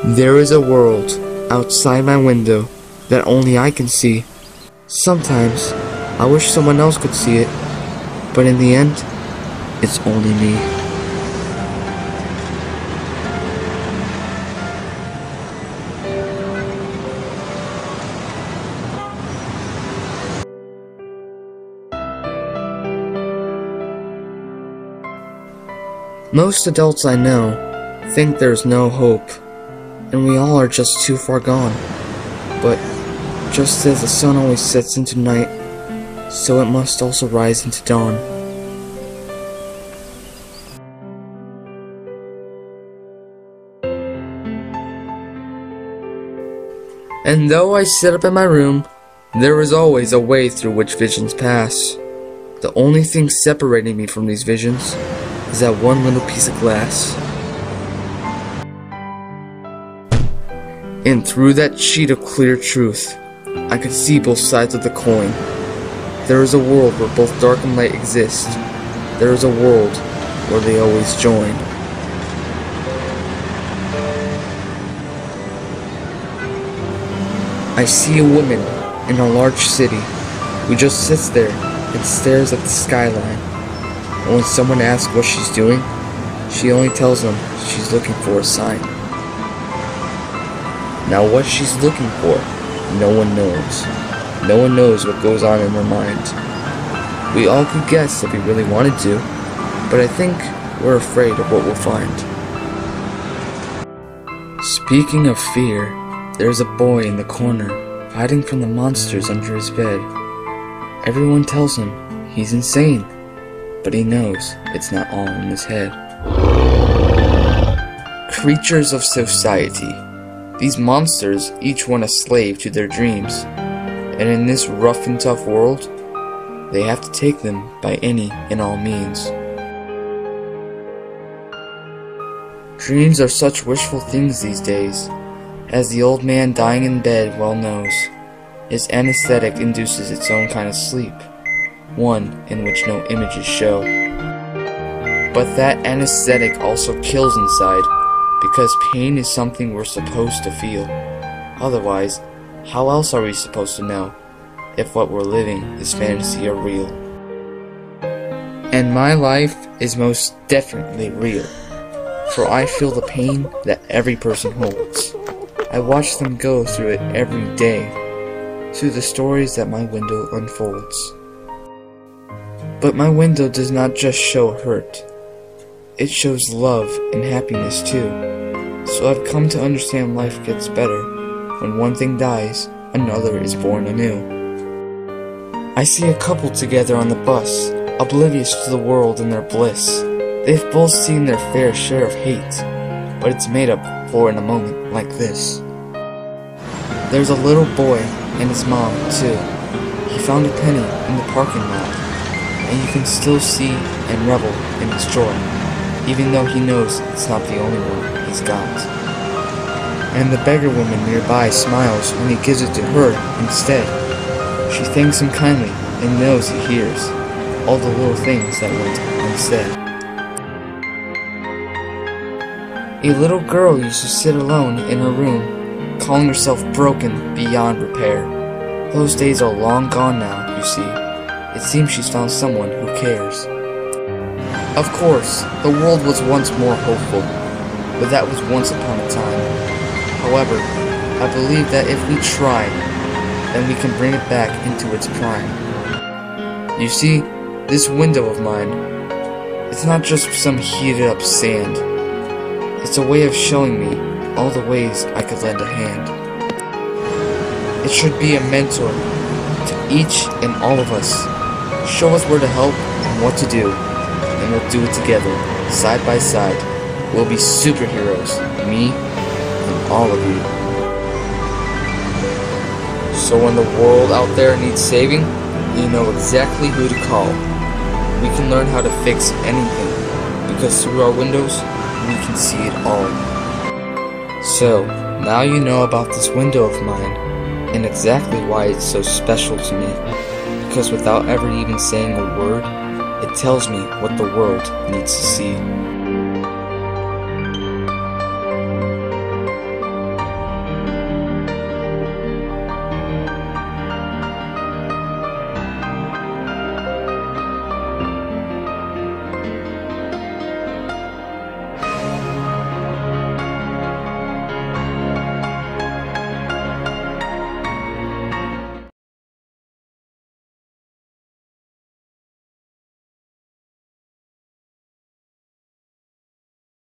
There is a world outside my window that only I can see. Sometimes I wish someone else could see it, but in the end, it's only me. Most adults I know think there's no hope, and we all are just too far gone. But just as the sun always sets into night, so it must also rise into dawn. And though I sit up in my room, there is always a way through which visions pass. The only thing separating me from these visions is that one little piece of glass. And through that sheet of clear truth, I can see both sides of the coin. There is a world where both dark and light exist. There is a world where they always join. I see a woman in a large city who just sits there and stares at the skyline. And when someone asks what she's doing, she only tells them she's looking for a sign. Now what she's looking for, no one knows. No one knows what goes on in her mind. We all could guess if we really wanted to, but I think we're afraid of what we'll find. Speaking of fear, there's a boy in the corner, hiding from the monsters under his bed. Everyone tells him he's insane, but he knows it's not all in his head. Creatures of society. These monsters, each one a slave to their dreams, and in this rough and tough world, they have to take them by any and all means. Dreams are such wishful things these days, as the old man dying in bed well knows. His anesthetic induces its own kind of sleep, one in which no images show. But that anesthetic also kills inside, because pain is something we're supposed to feel. Otherwise, how else are we supposed to know if what we're living is fantasy or real? And my life is most definitely real, for I feel the pain that every person holds. I watch them go through it every day, through the stories that my window unfolds. But my window does not just show hurt, it shows love and happiness too. So I've come to understand life gets better. When one thing dies, another is born anew. I see a couple together on the bus, oblivious to the world and their bliss. They've both seen their fair share of hate, but it's made up for in a moment like this. There's a little boy and his mom, too. He found a penny in the parking lot, and you can still see and revel in his joy, even though he knows it's not the only one he's got. And the beggar woman nearby smiles when he gives it to her instead. She thanks him kindly and knows he hears all the little things that went unsaid. A little girl used to sit alone in her room, calling herself broken beyond repair. Those days are long gone now, you see. It seems she's found someone who cares. Of course, the world was once more hopeful, but that was once upon a time. However, I believe that if we try, then we can bring it back into its prime. You see, this window of mine, it's not just some heated up sand. It's a way of showing me all the ways I could lend a hand. It should be a mentor to each and all of us. Show us where to help and what to do, and we'll do it together, side by side. We'll be superheroes, me and all of you. So when the world out there needs saving, you know exactly who to call. We can learn how to fix anything, because through our windows, we can see it all. So, now you know about this window of mine, and exactly why it's so special to me. Because without ever even saying a word, it tells me what the world needs to see.